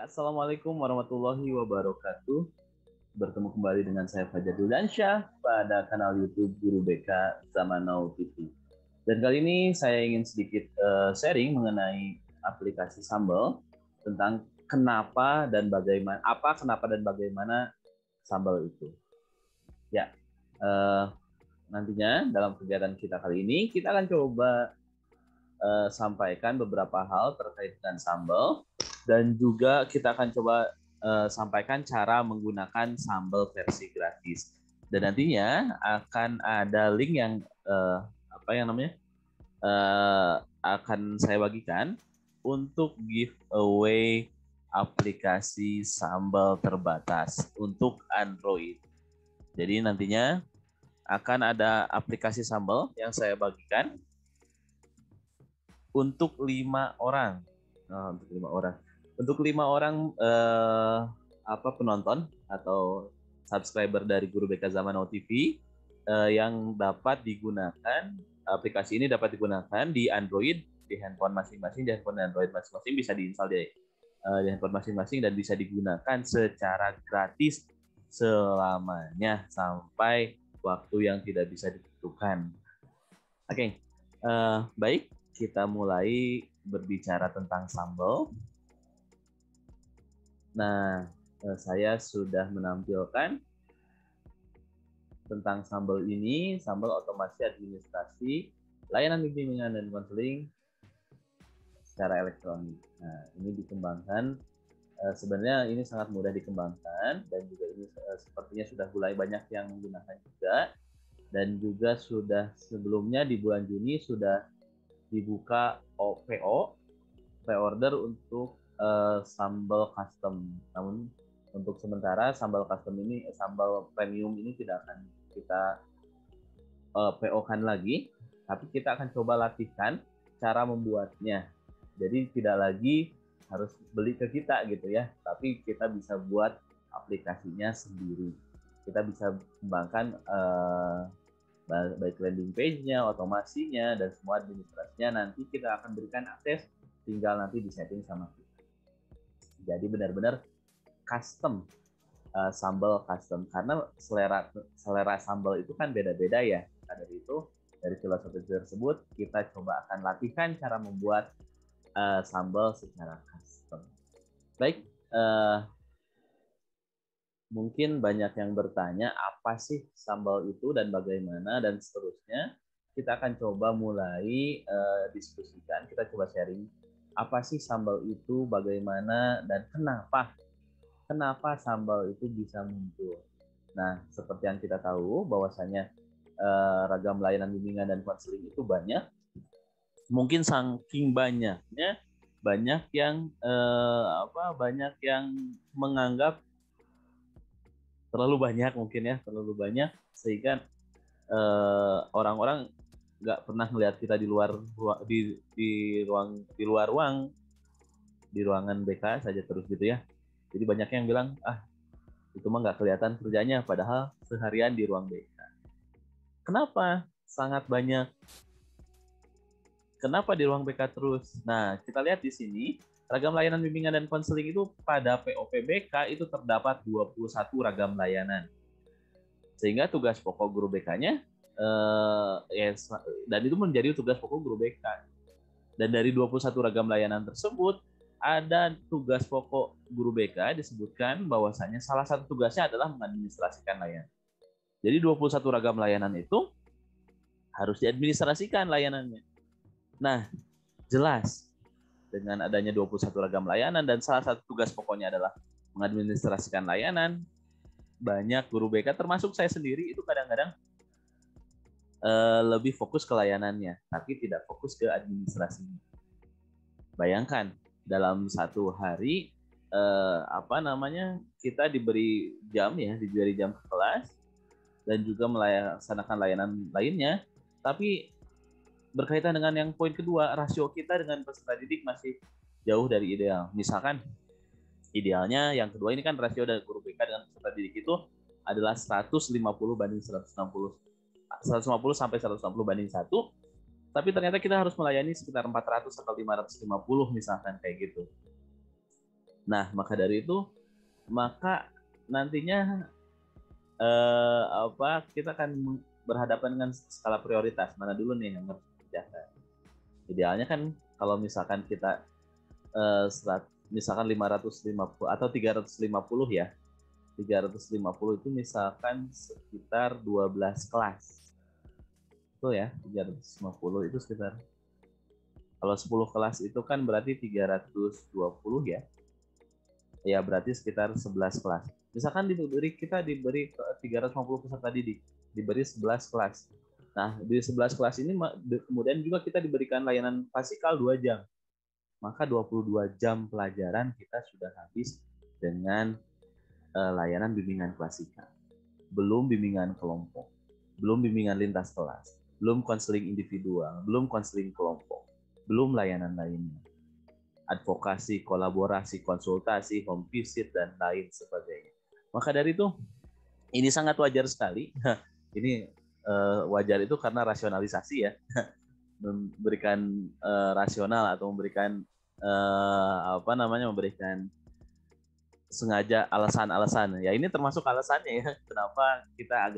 Assalamualaikum warahmatullahi wabarakatuh. Bertemu kembali dengan saya Fajar Duldansyah pada kanal YouTube Guru BK Zaman Now TV. Dan kali ini saya ingin sedikit sharing mengenai aplikasi Sambal tentang kenapa dan bagaimana Sambal itu. Ya, nantinya dalam kegiatan kita kali ini kita akan coba sampaikan beberapa hal terkait dengan Sambal dan juga kita akan coba sampaikan cara menggunakan Sambal versi gratis. Dan nantinya akan ada link yang akan saya bagikan untuk giveaway aplikasi Sambal terbatas untuk Android. Jadi nantinya akan ada aplikasi Sambal yang saya bagikan untuk 5 orang. Untuk 5 orang penonton atau subscriber dari Guru BK Zaman Now TV yang dapat digunakan, aplikasi ini dapat digunakan di Android, di handphone masing-masing, di handphone Android masing-masing, bisa diinstal di handphone masing-masing dan bisa digunakan secara gratis selamanya sampai waktu yang tidak bisa ditentukan. Oke, baik, kita mulai berbicara tentang Sambal. Nah, saya sudah menampilkan tentang Sambal ini, Sambal otomasi administrasi, layanan bimbingan dan konseling secara elektronik. Nah, ini dikembangkan, sebenarnya ini sangat mudah dikembangkan dan juga ini sepertinya sudah mulai banyak yang menggunakan juga. Dan juga sudah sebelumnya di bulan Juni sudah dibuka PO, pre-order untuk Sambal custom. Namun untuk sementara Sambal custom ini, Sambal premium ini tidak akan kita PO-kan lagi, tapi kita akan coba latihkan cara membuatnya. Jadi tidak lagi harus beli ke kita gitu ya, tapi kita bisa buat aplikasinya sendiri. Kita bisa kembangkan baik landing page-nya, otomasinya, dan semua administrasinya nanti kita akan berikan akses, tinggal nanti disetting sama kita. Jadi benar-benar custom, Sambal custom, karena selera Sambal itu kan beda-beda ya. Nah, dari itu, dari filosofi tersebut kita coba akan latihkan cara membuat Sambal secara custom. Baik, mungkin banyak yang bertanya apa sih Sambal itu dan bagaimana dan seterusnya. Kita akan coba mulai diskusikan, kita coba sharing apa sih Sambal itu, bagaimana dan kenapa Sambal itu bisa muncul. Nah, seperti yang kita tahu bahwasanya ragam layanan bimbingan dan konseling itu banyak. Mungkin saking banyaknya banyak yang menganggap terlalu banyak, mungkin ya, terlalu banyak sehingga orang-orang nggak pernah melihat kita di ruangan BK saja terus gitu ya. Jadi banyak yang bilang itu mah nggak kelihatan kerjanya, padahal seharian di ruang BK. Kenapa sangat banyak? Kenapa di ruang BK terus? Nah, kita lihat di sini ragam layanan bimbingan dan konseling itu pada POPBK itu terdapat 21 ragam layanan. Sehingga tugas pokok guru BK-nya dan itu menjadi tugas pokok guru BK. Dan dari 21 ragam layanan tersebut ada tugas pokok guru BK disebutkan bahwasanya salah satu tugasnya adalah mengadministrasikan layanan. Jadi 21 ragam layanan itu harus diadministrasikan layanannya. Nah, jelas dengan adanya 21 ragam layanan dan salah satu tugas pokoknya adalah mengadministrasikan layanan, banyak guru BK termasuk saya sendiri itu kadang-kadang lebih fokus ke layanannya, tapi tidak fokus ke administrasinya. Bayangkan dalam satu hari kita diberi jam ke kelas dan juga melaksanakan layanan lainnya, tapi berkaitan dengan yang poin kedua, rasio kita dengan peserta didik masih jauh dari ideal. Misalkan idealnya yang kedua ini kan rasio dari guru BK dengan peserta didik itu adalah 150 banding 150 sampai 160 banding 1. Tapi ternyata kita harus melayani sekitar 400 atau 550 misalkan kayak gitu. Nah, maka dari itu, maka nantinya kita akan berhadapan dengan skala prioritas mana dulu nih yang harus dikerjakan. Idealnya kan kalau misalkan kita misalkan 550 atau 350 ya. 350 itu misalkan sekitar 12 kelas. Itu ya, 350 itu sekitar. Kalau 10 kelas itu kan berarti 320 ya. Ya berarti sekitar 11 kelas. Misalkan kita diberi 350 peserta didik, diberi 11 kelas. Nah, di 11 kelas ini kemudian juga kita diberikan layanan klasikal 2 jam. Maka 22 jam pelajaran kita sudah habis dengan layanan bimbingan klasikal. Belum bimbingan kelompok, belum bimbingan lintas kelas, belum konseling individual, belum konseling kelompok, belum layanan lainnya. Advokasi, kolaborasi, konsultasi, home visit, dan lain sebagainya. Maka dari itu, ini sangat wajar sekali. Ini wajar itu karena rasionalisasi ya. Memberikan rasional atau memberikan memberikan sengaja alasan-alasan. Ya ini termasuk alasannya ya. Kenapa kita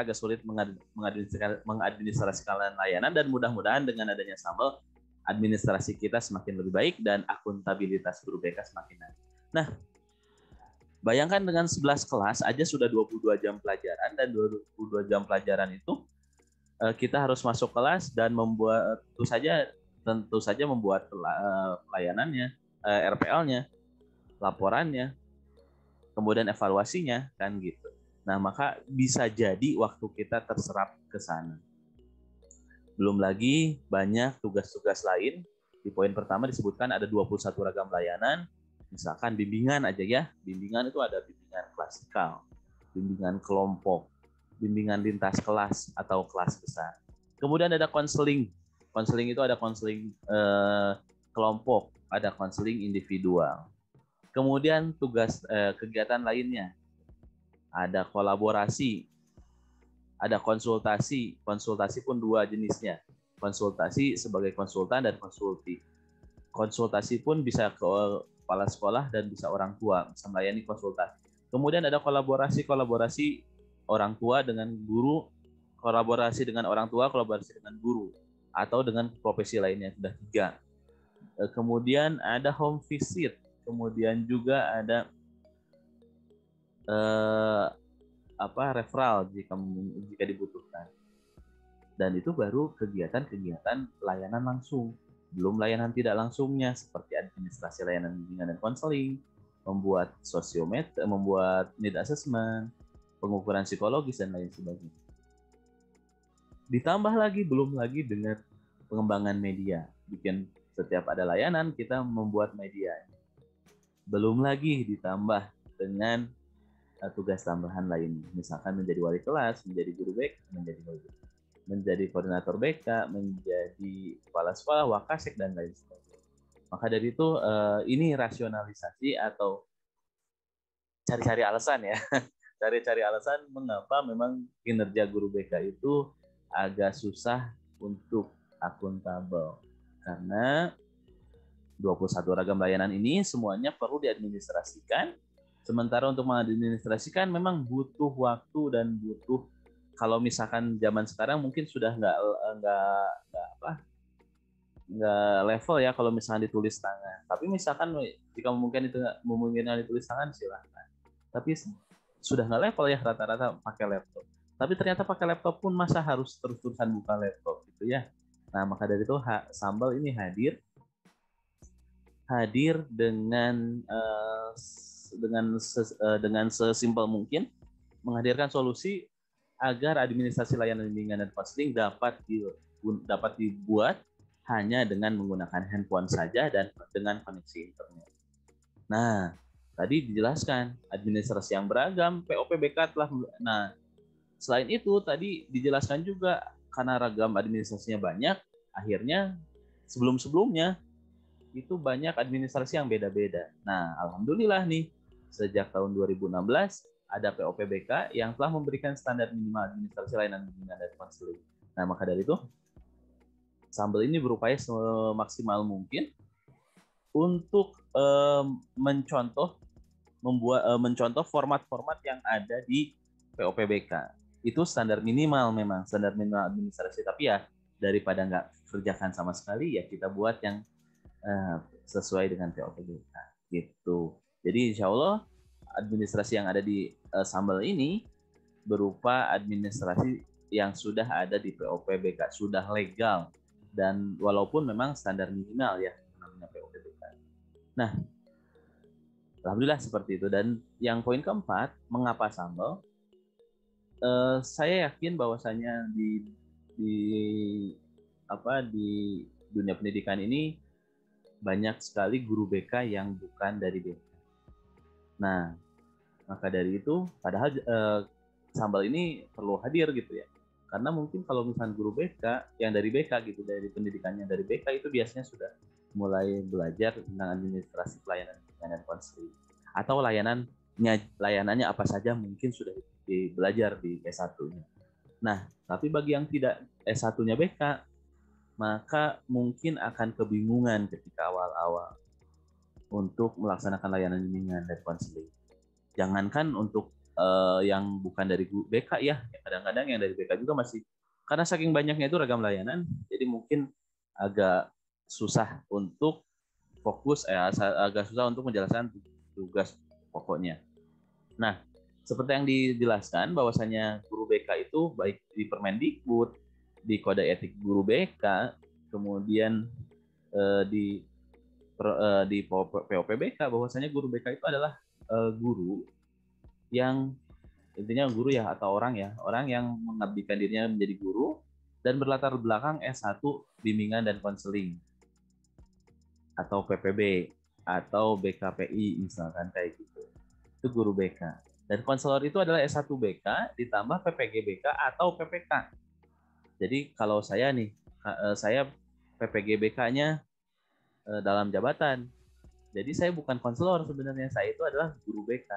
agak sulit mengadministrasikan layanan, dan mudah-mudahan dengan adanya Sambal, administrasi kita semakin lebih baik dan akuntabilitas guru BK semakin naik. Nah, bayangkan dengan 11 kelas aja sudah 22 jam pelajaran, dan 22 jam pelajaran itu kita harus masuk kelas dan tentu saja membuat layanannya, RPL-nya, laporannya, kemudian evaluasinya, kan gitu. Nah, maka bisa jadi waktu kita terserap ke sana. Belum lagi banyak tugas-tugas lain. Di poin pertama disebutkan ada 21 ragam layanan. Misalkan bimbingan aja ya. Bimbingan itu ada bimbingan klasikal, bimbingan kelompok, bimbingan lintas kelas atau kelas besar. Kemudian ada konseling. Konseling itu ada konseling kelompok, ada konseling individual. Kemudian tugas kegiatan lainnya. Ada kolaborasi, ada konsultasi. Konsultasi pun dua jenisnya. Konsultasi sebagai konsultan dan konsulti. Konsultasi pun bisa ke kepala sekolah dan bisa orang tua, bisa melayani konsultasi. Kemudian ada kolaborasi orang tua dengan guru, kolaborasi dengan orang tua, kolaborasi dengan guru, atau dengan profesi lainnya. Sudah 3. Kemudian ada home visit. Kemudian juga ada referral jika dibutuhkan. Dan itu baru kegiatan-kegiatan layanan langsung. Belum layanan tidak langsungnya seperti administrasi layanan bimbingan dan konseling, membuat sosiometri, membuat need assessment, pengukuran psikologis, dan lain sebagainya. Ditambah lagi, belum lagi dengan pengembangan media. Bikin setiap ada layanan, kita membuat media. Belum lagi ditambah dengan tugas tambahan lain, misalkan menjadi wali kelas, menjadi guru BK, menjadi koordinator BK, menjadi kepala sekolah, wakasek, dan lain sebagainya. Maka dari itu ini rasionalisasi atau cari-cari alasan ya. Cari-cari alasan mengapa memang kinerja guru BK itu agak susah untuk akuntabel. Karena 21 ragam layanan ini semuanya perlu diadministrasikan. Sementara untuk mengadministrasikan memang butuh waktu dan butuh, kalau misalkan zaman sekarang mungkin sudah nggak level ya kalau misalkan ditulis tangan. Tapi misalkan jika memungkinkan ditulis tangan silahkan. Tapi sudah nggak level ya, rata-rata pakai laptop. Tapi ternyata pakai laptop pun masa harus terus-terusan buka laptop gitu ya. Nah, maka dari itu Sambal ini hadir dengan sesimpel mungkin menghadirkan solusi agar administrasi layanan bimbingan dan konseling dapat dibuat hanya dengan menggunakan handphone saja dan dengan koneksi internet. Nah, tadi dijelaskan administrasi yang beragam, POPBK telah. Nah, selain itu tadi dijelaskan juga karena ragam administrasinya banyak, akhirnya sebelum-sebelumnya itu banyak administrasi yang beda-beda. Nah, alhamdulillah nih, sejak tahun 2016 ada POPBK yang telah memberikan standar minimal administrasi layanan bimbingan dan konseling. Nah, maka dari itu Sambal ini berupaya semaksimal mungkin untuk mencontoh format-format yang ada di POPBK. Itu standar minimal, memang standar minimal administrasi, tapi ya daripada nggak kerjakan sama sekali, ya kita buat yang sesuai dengan POPBK gitu. Jadi insya Allah administrasi yang ada di Sambal ini berupa administrasi yang sudah ada di POPBK, sudah legal, dan walaupun memang standar minimal ya namanya POPBK. Nah, alhamdulillah seperti itu. Dan yang poin keempat, mengapa Sambal? Saya yakin bahwasanya di di dunia pendidikan ini banyak sekali guru BK yang bukan dari BK. Nah, maka dari itu, padahal Sambal ini perlu hadir gitu ya. Karena mungkin kalau misalnya guru BK yang dari BK gitu, dari pendidikannya dari BK itu biasanya sudah mulai belajar tentang administrasi pelayanan dan konseling, atau layanannya apa saja mungkin sudah belajar di S1-nya. Nah, tapi bagi yang tidak S1-nya BK, maka mungkin akan kebingungan ketika awal-awal untuk melaksanakan layanan bimbingan dan konseling. Jangankan untuk yang bukan dari BK ya, kadang-kadang yang dari BK juga masih, karena saking banyaknya itu ragam layanan, jadi mungkin agak susah untuk fokus, agak susah untuk menjelaskan tugas pokoknya. Nah, seperti yang dijelaskan bahwasanya guru BK itu baik di Permendikbud, di Kode Etik Guru BK, kemudian di POPBK, bahwasanya guru BK itu adalah guru yang intinya guru ya, atau orang yang mengabdikan dirinya menjadi guru dan berlatar belakang S1 bimbingan dan konseling atau PPB atau BKPI misalkan kayak gitu. Itu guru BK. Dan konselor itu adalah S1 BK ditambah PPG BK atau PPK. Jadi kalau saya nih, saya PPG BK-nya dalam jabatan. Jadi saya bukan konselor sebenarnya, saya itu adalah guru BK.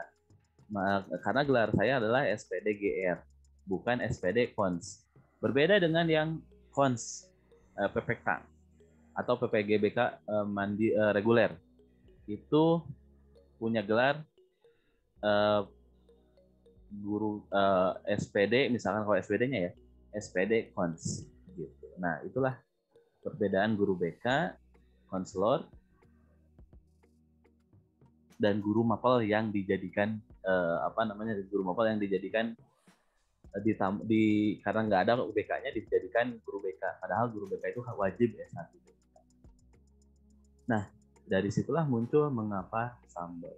Karena gelar saya adalah SPD GR, bukan SPD Kons. Berbeda dengan yang Kons PPK atau PPGBK reguler. Itu punya gelar guru SPD, misalkan kalau SPD-nya ya SPD Kons gitu. Nah, itulah perbedaan guru BK, konselor, dan guru mapel yang dijadikan guru mapel yang dijadikan karena nggak ada UBK-nya dijadikan guru BK, padahal guru BK itu wajib S1. Nah, dari situlah muncul mengapa Sambal.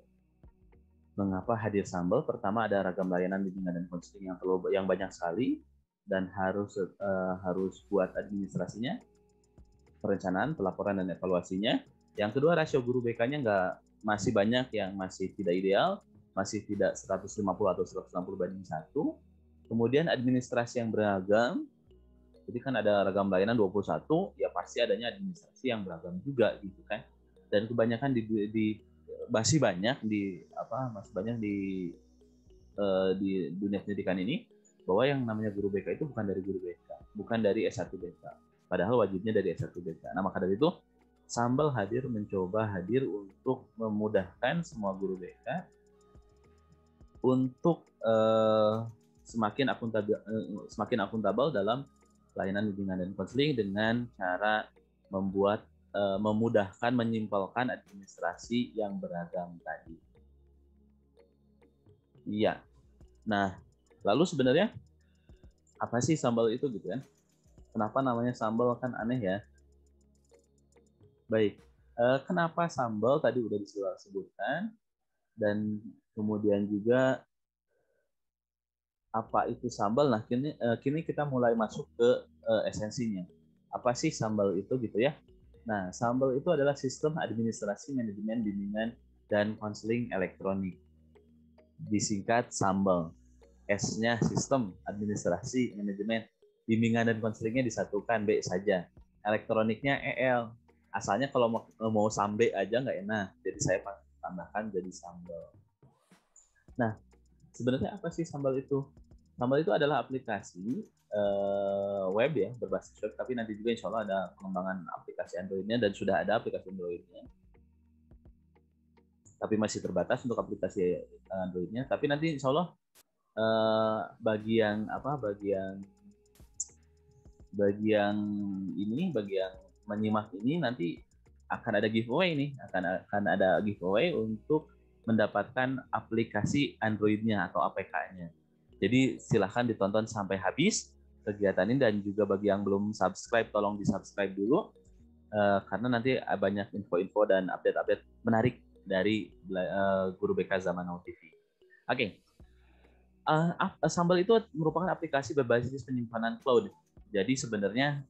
Mengapa hadir Sambal? Pertama, ada ragam layanan bimbingan dan konseling yang banyak sekali dan harus buat administrasinya, perencanaan, pelaporan, dan evaluasinya. Yang kedua, rasio guru BK-nya masih banyak yang masih tidak ideal, masih tidak 150 atau 160 banding 1. Kemudian administrasi yang beragam, jadi kan ada ragam layanan 21, ya pasti adanya administrasi yang beragam juga gitu kan. Dan kebanyakan masih banyak di dunia pendidikan ini bahwa yang namanya guru BK itu bukan dari guru BK, bukan dari S1 BK. Padahal wajibnya dari S1 BK. Nah, maka dari itu Sambal mencoba hadir untuk memudahkan semua guru BK untuk semakin akuntabel dalam layanan bimbingan dan konseling dengan cara memudahkan, menyimpelkan administrasi yang beragam tadi. Iya. Nah, lalu sebenarnya apa sih Sambal itu gitu kan? Kenapa namanya Sambal, kan aneh ya? Baik, kenapa Sambal tadi udah disebutkan, dan kemudian juga apa itu Sambal. Nah, kini kita mulai masuk ke esensinya. Apa sih Sambal itu gitu ya? Nah, Sambal itu adalah sistem administrasi manajemen bimbingan dan konseling elektronik. Disingkat Sambal. S-nya sistem administrasi manajemen bimbingan dan konselingnya disatukan, B saja. Elektroniknya EL. Asalnya kalau mau sambe aja nggak enak, jadi saya tambahkan jadi Sambal. Nah, sebenarnya apa sih Sambal itu? Sambal itu adalah aplikasi web ya, berbasis web, tapi nanti juga insya Allah ada pengembangan aplikasi Android-nya, dan sudah ada aplikasi Android-nya, tapi masih terbatas untuk aplikasi Android-nya. Tapi nanti insya Allah bagi yang menyimak ini nanti akan ada giveaway nih, akan ada giveaway untuk mendapatkan aplikasi Android-nya atau APK-nya. Jadi silahkan ditonton sampai habis kegiatan ini, dan juga bagi yang belum subscribe tolong di-subscribe dulu karena nanti banyak info-info dan update-update menarik dari Guru BK Zaman Now TV. Oke. Sambal itu merupakan aplikasi berbasis penyimpanan cloud. Jadi sebenarnya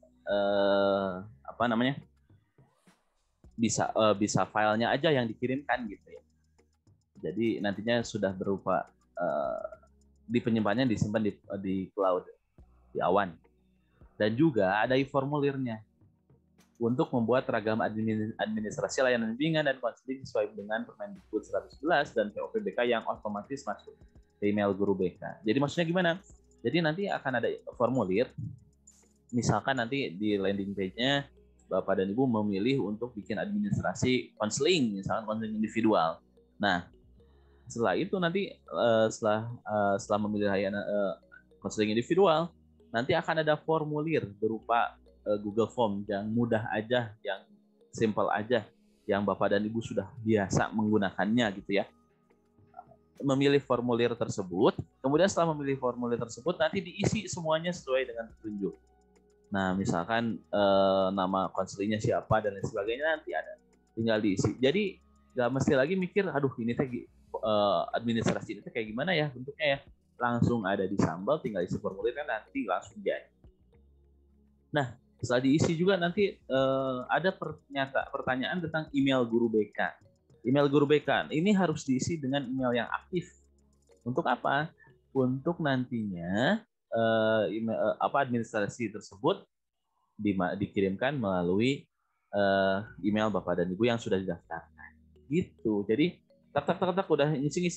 bisa filenya aja yang dikirimkan gitu ya. Jadi nantinya sudah berupa di penyimpanannya disimpan di cloud, di awan. Dan juga ada e-formulirnya untuk membuat ragam administrasi layanan bimbingan dan konseling sesuai dengan Permendikbud 111 dan POPBK yang otomatis masuk ke email Guru BK. Jadi maksudnya gimana? Jadi nanti akan ada formulir, misalkan nanti di landing page-nya Bapak dan Ibu memilih untuk bikin administrasi konseling, misalkan konseling individual. Nah, setelah itu nanti setelah memilih layanan konseling individual, nanti akan ada formulir berupa Google Form yang mudah aja, yang simple aja, yang Bapak dan Ibu sudah biasa menggunakannya gitu ya. Memilih formulir tersebut, kemudian setelah memilih formulir tersebut nanti diisi semuanya sesuai dengan petunjuk. Nah, misalkan nama konselingnya siapa dan lain sebagainya nanti ada, tinggal diisi. Jadi nggak mesti lagi mikir, aduh ini teh administrasi ini teh kayak gimana ya bentuknya ya. Langsung ada di Sambal, tinggal isi formulir kan nanti langsung jadi. Nah, setelah diisi juga nanti ada pertanyaan tentang email Guru BK. Email Guru BK ini harus diisi dengan email yang aktif. Untuk apa? Untuk nantinya administrasi tersebut dikirimkan melalui email Bapak dan Ibu yang sudah didaftarkan. Gitu. Jadi tak udah ngisi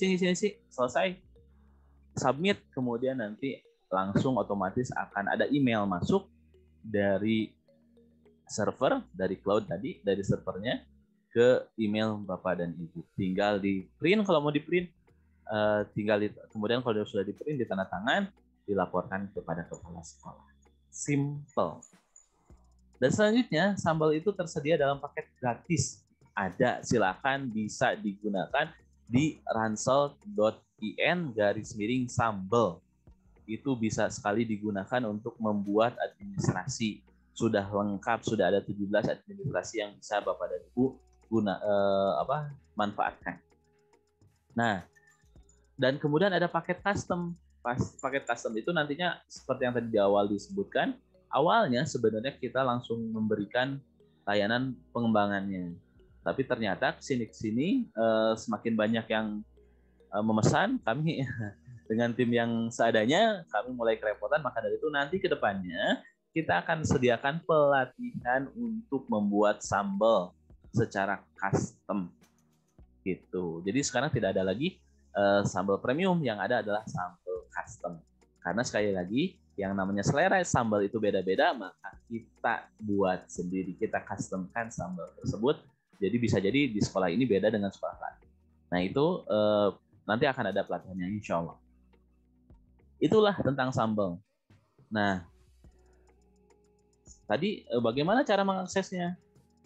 selesai, submit, kemudian nanti langsung otomatis akan ada email masuk dari server, dari cloud tadi, dari servernya ke email Bapak dan Ibu. Tinggal di print kalau mau di print, kemudian kalau sudah di print ditandatangan, dilaporkan kepada kepala sekolah. Simple. Dan selanjutnya Sambal itu tersedia dalam paket gratis. Ada, silakan bisa digunakan di ransel.in/sambal. Itu bisa sekali digunakan untuk membuat administrasi. Sudah lengkap, sudah ada 17 administrasi yang bisa Bapak dan Ibu manfaatkan. Nah, dan kemudian ada paket custom. Paket custom itu nantinya seperti yang tadi di awal disebutkan, awalnya sebenarnya kita langsung memberikan layanan pengembangannya. Tapi ternyata kesini semakin banyak yang memesan, kami dengan tim yang seadanya, kami mulai kerepotan. Maka dari itu nanti ke depannya kita akan sediakan pelatihan untuk membuat sambal secara custom gitu. Jadi sekarang tidak ada lagi sambal premium, yang ada adalah sambal custom. Karena sekali lagi yang namanya selera sambal itu beda-beda, maka kita buat sendiri, kita customkan sambal tersebut. Jadi bisa jadi di sekolah ini beda dengan sekolah lain. Nah itu nanti akan ada pelatihannya insya Allah. Itulah tentang sambal. Nah, tadi bagaimana cara mengaksesnya?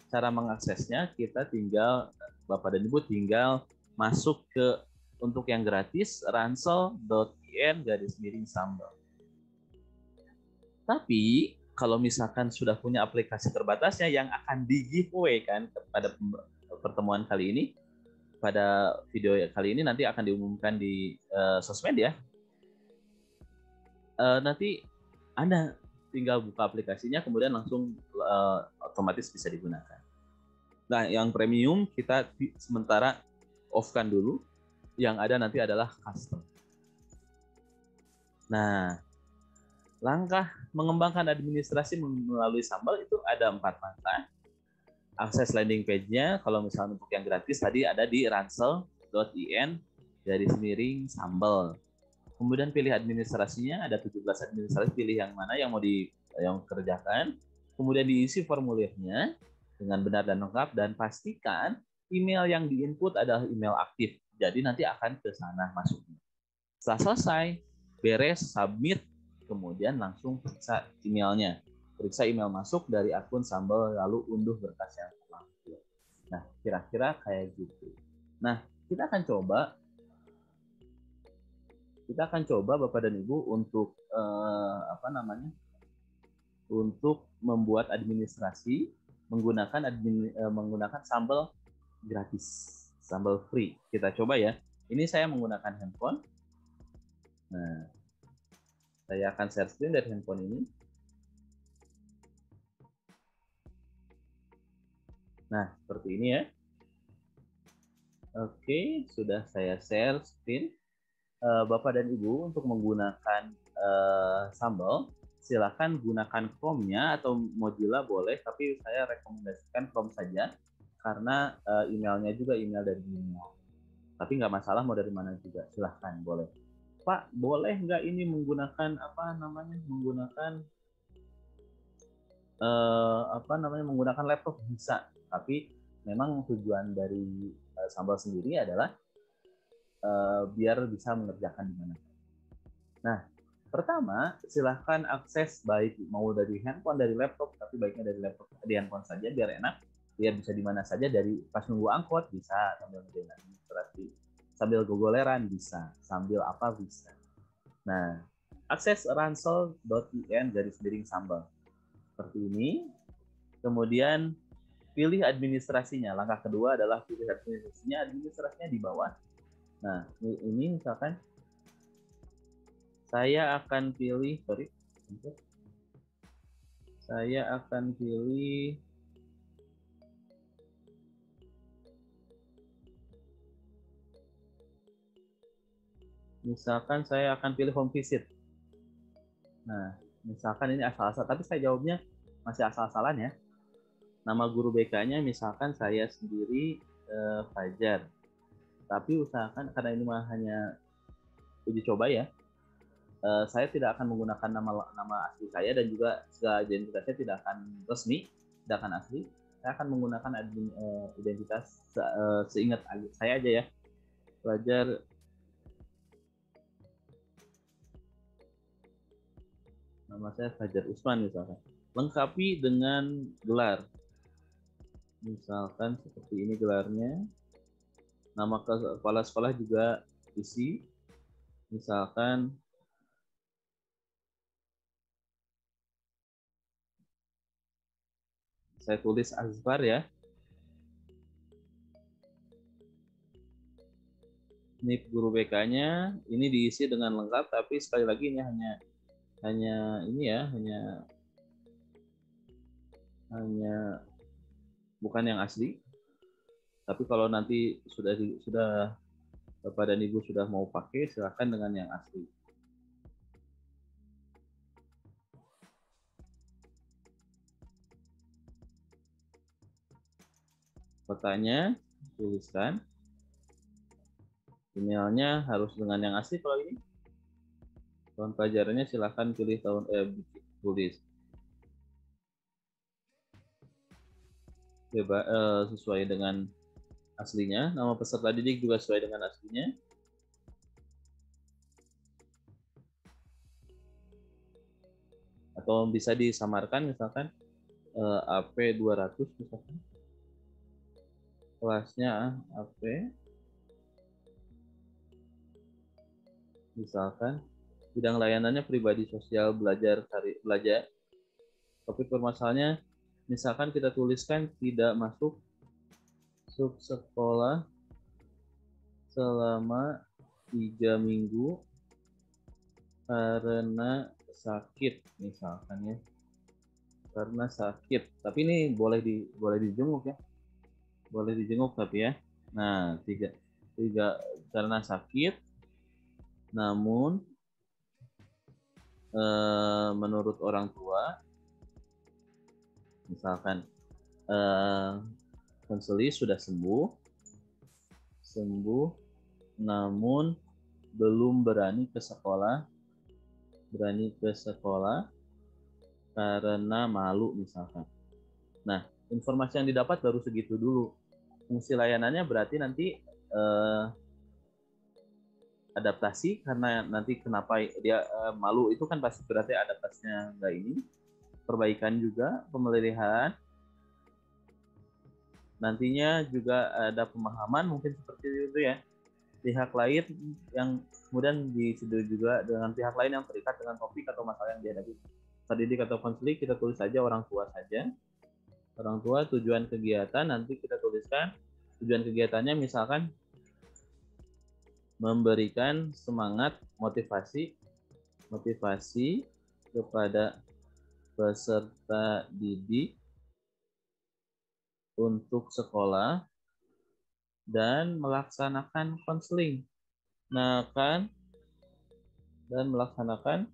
Cara mengaksesnya kita tinggal, Bapak dan Ibu tinggal masuk ke untuk yang gratis ransel.in/sambal. Tapi kalau misalkan sudah punya aplikasi terbatasnya yang akan di giveaway kan pada pertemuan kali ini, pada video kali ini nanti akan diumumkan di sosmed ya. Nanti Anda tinggal buka aplikasinya, kemudian langsung otomatis bisa digunakan. Nah, yang premium kita sementara off-kan dulu. Yang ada nanti adalah custom. Nah, langkah mengembangkan administrasi melalui Sambal itu ada 4 langkah. Akses landing page-nya, kalau misalnya untuk yang gratis tadi ada di ransel.in/sambal. Kemudian pilih administrasinya, ada 17 administrasi, pilih yang mana yang mau dikerjakan. Kemudian diisi formulirnya dengan benar dan lengkap, dan pastikan email yang diinput adalah email aktif. Jadi nanti akan ke sana masuknya. Setelah selesai, beres, submit, kemudian langsung periksa emailnya. Periksa email masuk dari akun Sambal, lalu unduh berkas yang terlampir. Nah, kira-kira kayak gitu. Nah, kita akan coba Bapak dan Ibu untuk untuk membuat administrasi menggunakan Sambal gratis, Sambal free. Kita coba ya. Ini saya menggunakan handphone. Nah, saya akan share screen dari handphone ini. Nah, seperti ini ya. Oke, sudah saya share screen. Bapak dan Ibu untuk menggunakan Sambal, silakan gunakan Chrome-nya atau Mozilla boleh, tapi saya rekomendasikan Chrome saja karena emailnya juga email dari email. Tapi nggak masalah mau dari mana juga, silahkan boleh. Pak, boleh nggak ini menggunakan menggunakan laptop? Bisa, tapi memang tujuan dari Sambal sendiri adalah biar bisa mengerjakan di mana. Nah, pertama silahkan akses baik mau dari handphone, dari laptop, tapi baiknya dari laptop di handphone saja biar enak, biar bisa di mana saja, dari pas nunggu angkot bisa, sambil ngerjain administrasi, sambil gogoleran bisa, sambil apa bisa. Nah, akses ransel.in/sambal seperti ini. Kemudian pilih administrasinya. Langkah kedua adalah pilih administrasinya. Administrasinya di bawah. Nah, ini misalkan saya akan pilih, misalkan saya akan pilih home visit. Nah, misalkan ini asal-asal, tapi saya jawabnya masih asal-asalan ya. Nama guru BK-nya misalkan saya sendiri Fajar. Tapi usahakan, karena ini mah hanya uji coba ya, saya tidak akan menggunakan nama asli saya, dan juga segala identitasnya tidak akan resmi, tidak akan asli. Saya akan menggunakan identitas seingat saya aja ya. Fajar nama saya Fajar Usman misalkan. Lengkapi dengan gelar. Misalkan seperti ini gelarnya. Nama kepala sekolah juga isi. Misalkan saya tulis Azfar ya. NIP guru BK-nya ini diisi dengan lengkap, tapi sekali lagi ini hanya bukan yang asli. Tapi kalau nanti sudah Bapak dan Ibu sudah mau pakai, silakan dengan yang asli. Kotanya tuliskan. Emailnya harus dengan yang asli kalau ini. Tahun pelajarannya silakan pilih tulis. Sesuai dengan aslinya. Nama peserta didik juga sesuai dengan aslinya. Atau bisa disamarkan misalkan AP 200 misalkan. Kelasnya AP. Misalkan bidang layanannya pribadi sosial belajar. Topik permasalahannya misalkan kita tuliskan tidak masuk sekolah selama 3 minggu karena sakit misalkan ya. Karena sakit. Tapi ini boleh dijenguk ya. Boleh dijenguk tapi ya. Nah, tiga karena sakit, namun menurut orang tua, misalkan konseli sudah sembuh, namun belum berani ke sekolah karena malu misalkan. Nah, informasi yang didapat baru segitu dulu. Fungsi layanannya berarti nanti adaptasi, karena nanti kenapa dia malu itu kan pasti berarti adaptasinya nggak ini. Perbaikan juga, pemeliharaan. Nantinya juga ada pemahaman mungkin seperti itu ya. Pihak lain yang kemudian disetujui juga dengan pihak lain yang terikat dengan topik atau masalah yang dihadapi. Pendidik atau konseling kita tulis saja orang tua saja. Orang tua, tujuan kegiatan nanti kita tuliskan. Tujuan kegiatannya misalkan memberikan semangat, motivasi kepada peserta didik untuk sekolah dan melaksanakan konseling. Nah, dan melaksanakan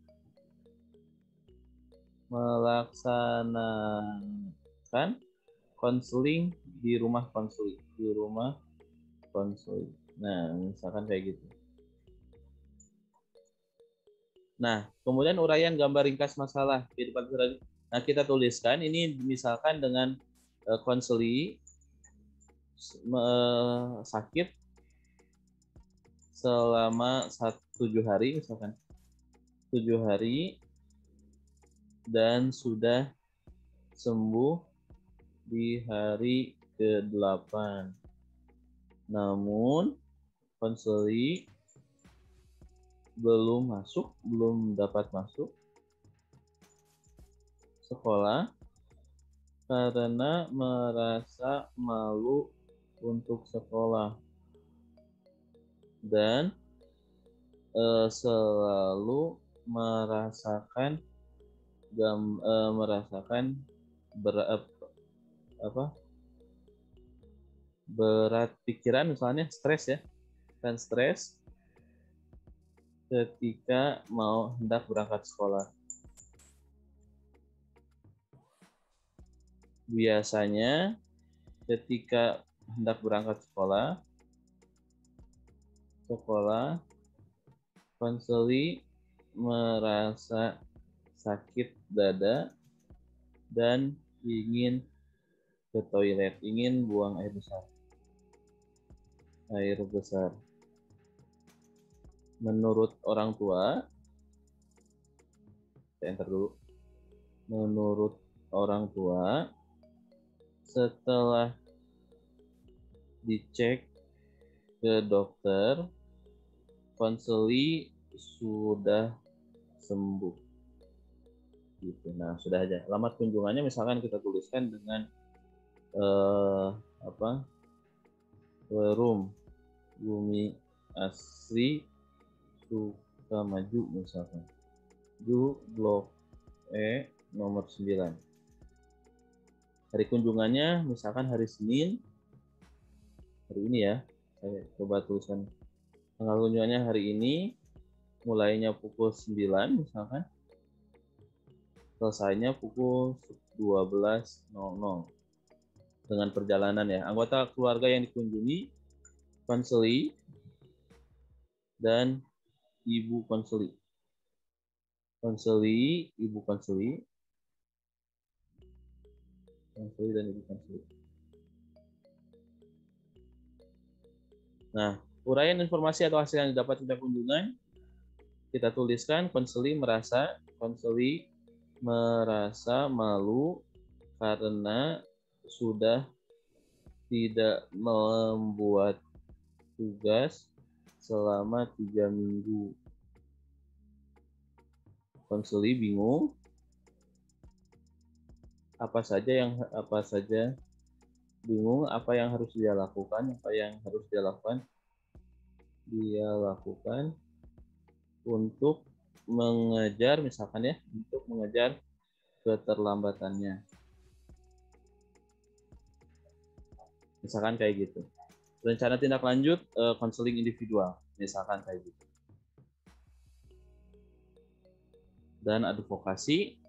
konseling di rumah konseling. Nah, misalkan kayak gitu. Nah, kemudian uraian gambar ringkas masalah kehidupan sehari-hari. Nah, kita tuliskan ini misalkan dengan konseling sakit selama 7 hari misalkan. 7 hari dan sudah sembuh di hari ke-8. Namun konseling belum dapat masuk sekolah karena merasa malu untuk sekolah dan selalu merasakan berat pikiran, misalnya stres ya, dan stres ketika hendak berangkat sekolah. Biasanya ketika hendak berangkat sekolah konseling merasa sakit dada dan ingin ke toilet, ingin buang air besar. Menurut orang tua, saya enter dulu. Menurut orang tua, setelah dicek ke dokter, konseling sudah sembuh. Gitu. Nah, sudah aja. Alamat kunjungannya misalkan kita tuliskan dengan room Bumi Asri Sukamaju misalkan. Du Blok E nomor 9. Hari kunjungannya misalkan hari Senin. Hari ini ya. Saya coba tuliskan. Tanggal kunjungannya hari ini, mulainya pukul 9 misalkan. Selesainya pukul 12.00. Dengan perjalanan ya. Anggota keluarga yang dikunjungi konseling dan ibu konseling. Ibu konseling dan ibu konseling. Nah, uraian informasi atau hasil yang didapat dari kunjungan kita tuliskan konseling merasa malu karena sudah tidak membuat tugas selama 3 minggu. Konseling bingung apa yang harus dia lakukan untuk mengejar keterlambatannya. Misalkan kayak gitu. Rencana tindak lanjut konseling individual, misalkan kayak gitu. Dan advokasi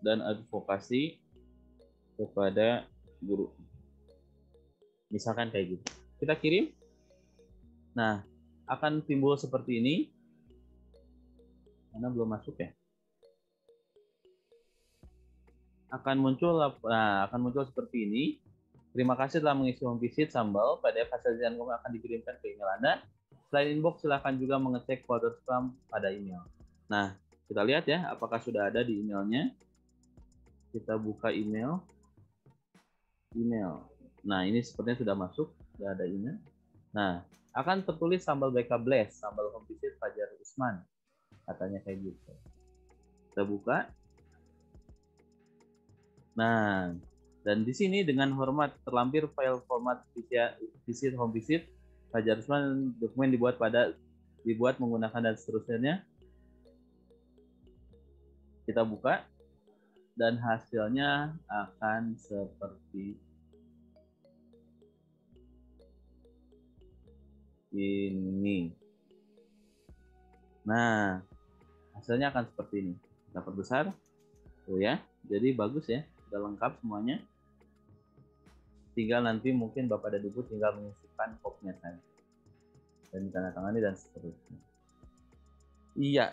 kepada guru. Misalkan kayak gitu. Kita kirim. Nah, akan timbul seperti ini. Mana belum masuk ya? Akan muncul seperti ini. Terima kasih telah mengisi home visit Sambal. PDF hasil desain kami akan dikirimkan ke email Anda. Selain inbox, silakan juga mengecek folder spam pada email. Nah, kita lihat ya, apakah sudah ada di emailnya. Kita buka email. Nah, ini sepertinya sudah masuk, sudah ada email. Nah, akan tertulis Sambal BK Blast, Sambal home visit Fajar Usman. Katanya kayak gitu. Kita buka. Nah, dan di sini dengan hormat terlampir file format visit home visit Fajar Usman, dokumen dibuat menggunakan dan seterusnya. Kita buka dan hasilnya akan seperti ini. Nah, hasilnya akan seperti ini. Kita perbesar. Tuh ya. Jadi bagus ya. Sudah lengkap semuanya. Tinggal nanti mungkin Bapak dan Ibu tinggal mengisikan kopnya saja. Dan ditandatangani dan seterusnya. Iya,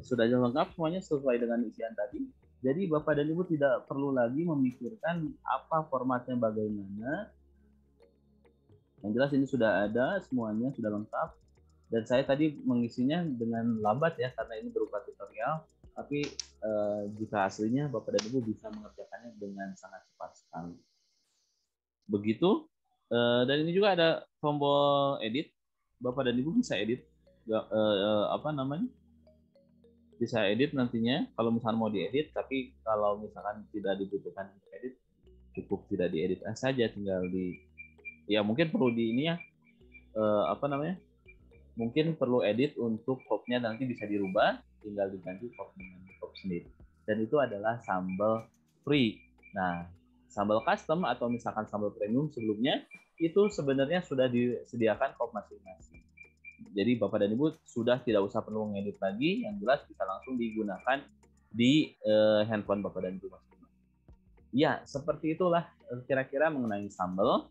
sudah lengkap semuanya sesuai dengan isian tadi. Jadi Bapak dan Ibu tidak perlu lagi memikirkan apa formatnya bagaimana. Yang jelas ini sudah ada, semuanya sudah lengkap. Dan saya tadi mengisinya dengan lambat ya, karena ini berupa tutorial. Tapi jika aslinya Bapak dan Ibu bisa mengerjakannya dengan sangat cepat sekali. Begitu. Dan ini juga ada tombol edit. Bapak dan Ibu bisa edit. Bisa edit nantinya kalau misalnya mau diedit, tapi kalau misalkan tidak dibutuhkan edit, cukup tidak diedit saja, tinggal mungkin perlu di ini ya, mungkin perlu edit untuk kopnya nanti bisa dirubah, tinggal diganti kop dengan kop sendiri. Dan itu adalah sambal free. Nah, sambal custom atau misalkan sambal premium sebelumnya itu sebenarnya sudah disediakan kop masing-masing. Jadi Bapak dan Ibu sudah tidak usah perlu ngedit lagi, yang jelas bisa langsung digunakan di handphone Bapak dan Ibu masing-masing. Ya, seperti itulah kira-kira mengenai sambal.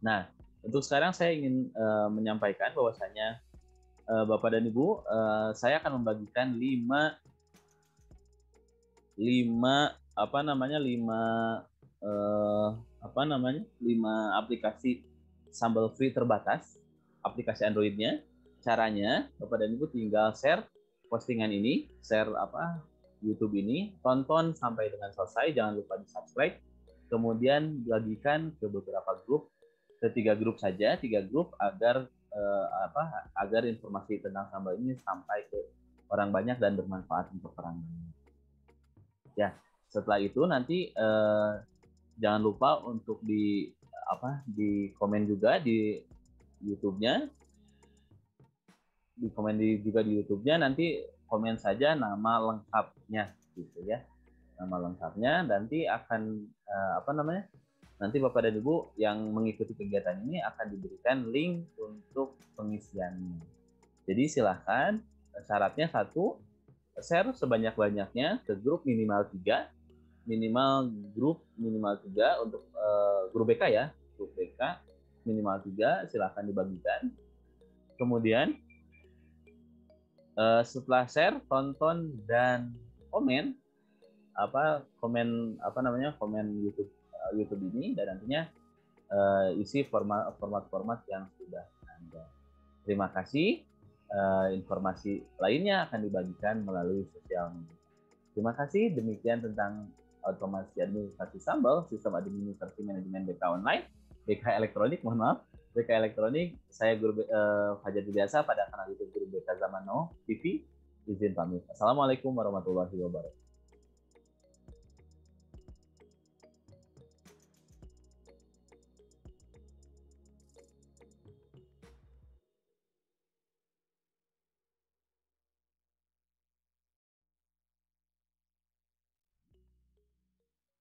Nah, untuk sekarang saya ingin menyampaikan bahwasanya Bapak dan Ibu, saya akan membagikan 5 aplikasi sambal free terbatas, aplikasi Android-nya. Caranya, Bapak dan Ibu tinggal share postingan ini, share YouTube ini, tonton sampai dengan selesai, jangan lupa di-subscribe, kemudian bagikan ke beberapa grup, ke 3 grup saja, 3 grup agar informasi tentang sambal ini sampai ke orang banyak dan bermanfaat untuk orang banyak. Ya, setelah itu nanti jangan lupa untuk di komen juga di YouTube-nya, juga di YouTube-nya, nanti komen saja nama lengkapnya gitu ya, nama lengkapnya. Nanti akan nanti Bapak dan Ibu yang mengikuti kegiatan ini akan diberikan link untuk pengisiannya. Jadi silahkan, syaratnya 1, share sebanyak-banyaknya ke grup minimal 3 untuk grup BK ya, grup BK minimal 3, silahkan dibagikan. Kemudian setelah share, tonton dan komen YouTube ini, dan nantinya isi format-format yang sudah ada. Terima kasih. Informasi lainnya akan dibagikan melalui sosial media. Terima kasih. Demikian tentang otomasi administrasi sambal, sistem administrasi manajemen BK online, BK elektronik, mohon maaf, BK elektronik. Saya Guru Fajar Biasa pada kanal YouTube Guru BK Zaman Now TV. Izin pamit. Assalamualaikum warahmatullahi wabarakatuh.